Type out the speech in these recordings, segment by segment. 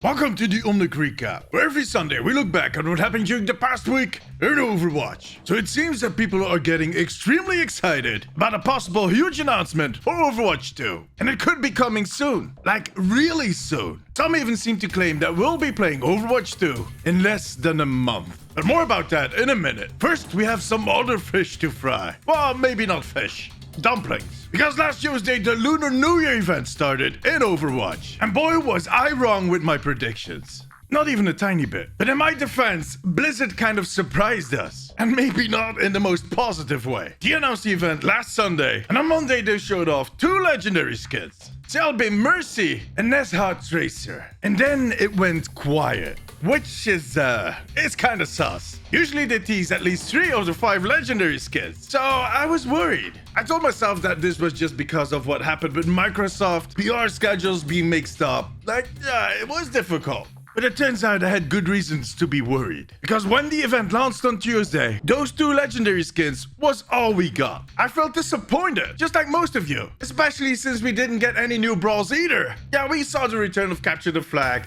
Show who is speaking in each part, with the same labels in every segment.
Speaker 1: Welcome to the Omnic recap, where every Sunday we look back at what happened during the past week in Overwatch. So it seems that people are getting extremely excited about a possible huge announcement for Overwatch 2. And it could be coming soon, like really soon. Some even seem to claim that we'll be playing Overwatch 2 in less than a month. But more about that in a minute. First, we have some other fish to fry. Well, maybe not fish. Dumplings. Because last Tuesday, the Lunar New Year event started in Overwatch. And boy, was I wrong with my predictions. Not even a tiny bit. But in my defense, Blizzard kind of surprised us. And maybe not in the most positive way. They announced the event last Sunday, and on Monday they showed off 2 legendary skins. Selby Mercy and Nesha Tracer. And then it went quiet. Which is, it's kinda sus. Usually they tease at least 3 of the 5 legendary skins. So I was worried. I told myself that this was just because of what happened with Microsoft, PR schedules being mixed up. It was difficult. But it turns out I had good reasons to be worried. Because when the event launched on Tuesday, those 2 legendary skins was all we got. I felt disappointed, just like most of you. Especially since we didn't get any new brawls either. Yeah, we saw the return of Capture the Flag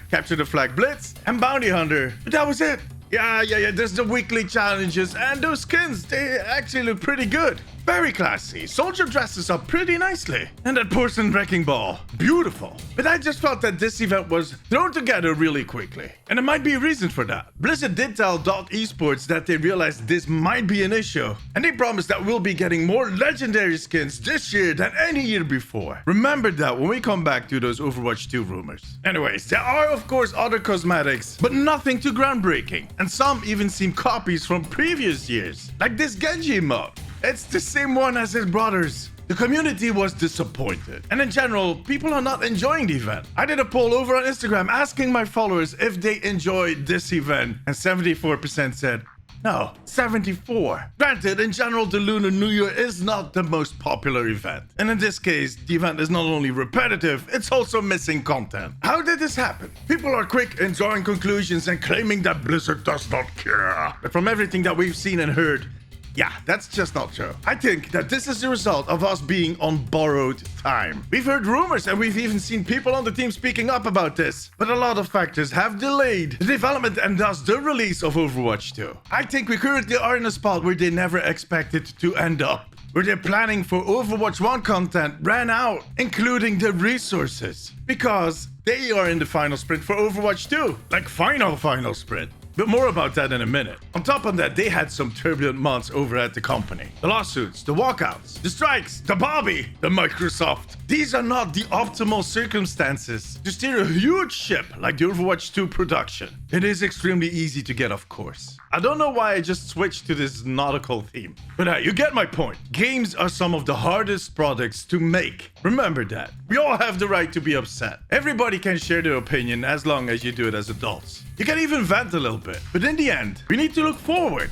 Speaker 1: Blitz, and Bounty Hunter, but that was it. Yeah, there's the weekly challenges, and those skins, they actually look pretty good. Very classy. Soldier dresses up pretty nicely. And that Porcelain Wrecking Ball, beautiful. But I just felt that this event was thrown together really quickly. And there might be a reason for that. Blizzard did tell Esports that they realized this might be an issue. And they promised that we'll be getting more legendary skins this year than any year before. Remember that when we come back to those Overwatch 2 rumors. Anyways, there are of course other cosmetics, but nothing too groundbreaking. And some even seem copies from previous years. Like this Genji mode. It's the same one as his brothers. The community was disappointed. And in general, people are not enjoying the event. I did a poll over on Instagram asking my followers if they enjoyed this event. And 74% said, no, 74. Granted, in general, the Lunar New Year is not the most popular event. And in this case, the event is not only repetitive, it's also missing content. How did this happen? People are quick in drawing conclusions and claiming that Blizzard does not care. But from everything that we've seen and heard, yeah, that's just not true. I think that this is the result of us being on borrowed time. We've heard rumors and we've even seen people on the team speaking up about this. But a lot of factors have delayed the development and thus the release of Overwatch 2. I think we currently are in a spot where they never expected to end up. Where their planning for Overwatch 1 content ran out, including the resources. Because they are in the final sprint for Overwatch 2. Like final sprint. But more about that in a minute. On top of that, they had some turbulent months over at the company. The lawsuits, the walkouts, the strikes, the Bobby, the Microsoft. These are not the optimal circumstances to steer a huge ship like the Overwatch 2 production. It is extremely easy to get off course. I don't know why I just switched to this nautical theme. But you get my point. Games are some of the hardest products to make. Remember that. We all have the right to be upset. Everybody can share their opinion as long as you do it as adults. You can even vent a little bit. But in the end, we need to look forward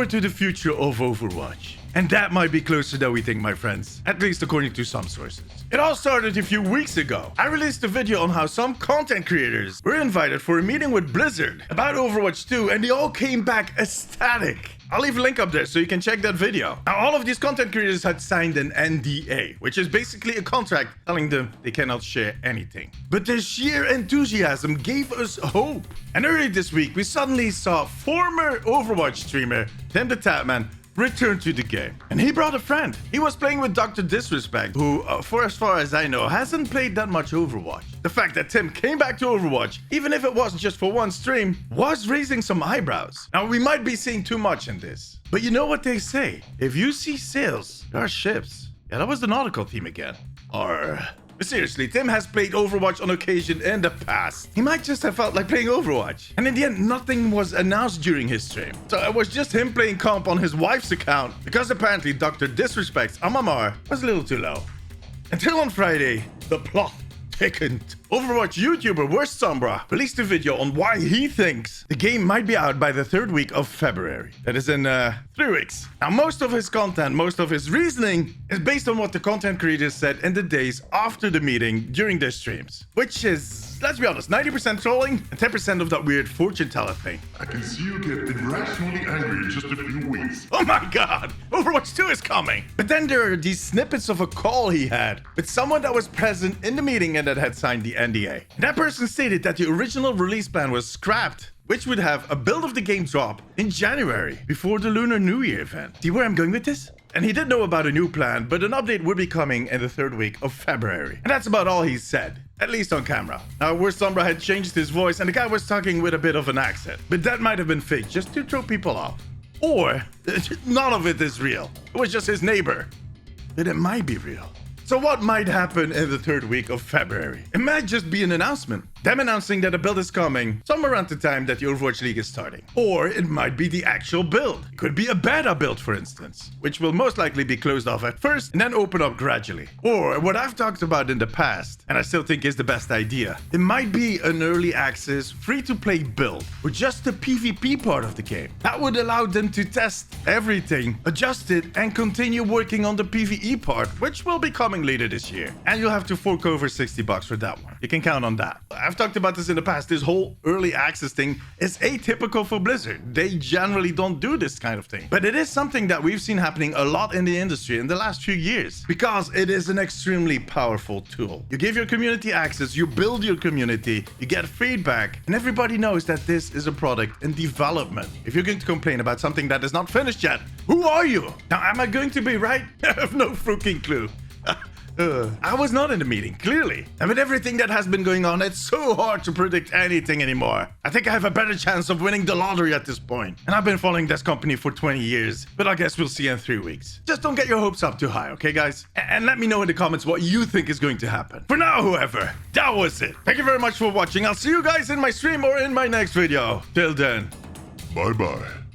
Speaker 1: to the future of Overwatch. And that might be closer than we think, my friends. At least according to some sources. It all started a few weeks ago. I released a video on how some content creators were invited for a meeting with Blizzard about Overwatch 2, and they all came back ecstatic. I'll leave a link up there so you can check that video. Now, all of these content creators had signed an NDA, which is basically a contract telling them they cannot share anything. But their sheer enthusiasm gave us hope. And earlier this week, we suddenly saw former Overwatch streamer Tim the Tatman returned to the game. And he brought a friend. He was playing with Dr. Disrespect, who, for as far as I know, hasn't played that much Overwatch. The fact that Tim came back to Overwatch, even if it was just for one stream, was raising some eyebrows. Now, we might be seeing too much in this. But you know what they say? If you see sails, there are ships. Yeah, that was the nautical theme again. But seriously, Tim has played Overwatch on occasion in the past. He might just have felt like playing Overwatch. And in the end, nothing was announced during his stream. So it was just him playing comp on his wife's account, because apparently Dr. Disrespect's MMR was a little too low. Until on Friday, the plot thickened. Overwatch YouTuber Worst Sombra released a video on why he thinks the game might be out by the 3rd week of February. That is in 3 weeks. Now, most of his content, most of his reasoning is based on what the content creators said in the days after the meeting during their streams. Which is, let's be honest, 90% trolling and 10% of that weird fortune teller thing.
Speaker 2: I can see you get irrationally angry in just a few weeks.
Speaker 1: Oh my god! Overwatch 2 is coming! But then there are these snippets of a call he had with someone that was present in the meeting and that had signed the NDA. That person stated that the original release plan was scrapped, which would have a build of the game drop in January before the Lunar New Year event. See where I'm going with this? And he did know about a new plan, but an update would be coming in the 3rd week of February. And that's about all he said, at least on camera. Now, where Sombra had changed his voice and the guy was talking with a bit of an accent. But that might have been fake, just to throw people off. Or, none of it is real. It was just his neighbor. But it might be real. So what might happen in the 3rd week of February? It might just be an announcement. Them announcing that a build is coming somewhere around the time that the Overwatch League is starting. Or it might be the actual build. It could be a beta build, for instance, which will most likely be closed off at first and then open up gradually. Or what I've talked about in the past, and I still think is the best idea, it might be an early access, free-to-play build with just the PvP part of the game. That would allow them to test everything, adjust it, and continue working on the PvE part, which will be coming later this year. And you'll have to fork over $60 for that one. You can count on that. I've talked about this in the past. This whole early access thing is atypical for Blizzard. They generally don't do this kind of thing. But it is something that we've seen happening a lot in the industry in the last few years because it is an extremely powerful tool. You give your community access, you build your community, you get feedback, and everybody knows that this is a product in development. If you're going to complain about something that is not finished yet, who are you? Now, am I going to be right? I have no freaking clue. I was not in the meeting, clearly. And with everything that has been going on, it's so hard to predict anything anymore. I think I have a better chance of winning the lottery at this point. And I've been following this company for 20 years, but I guess we'll see in 3 weeks. Just don't get your hopes up too high, okay, guys? And let me know in the comments what you think is going to happen. For now, however, that was it. Thank you very much for watching. I'll see you guys in my stream or in my next video. Till then.
Speaker 2: Bye-bye.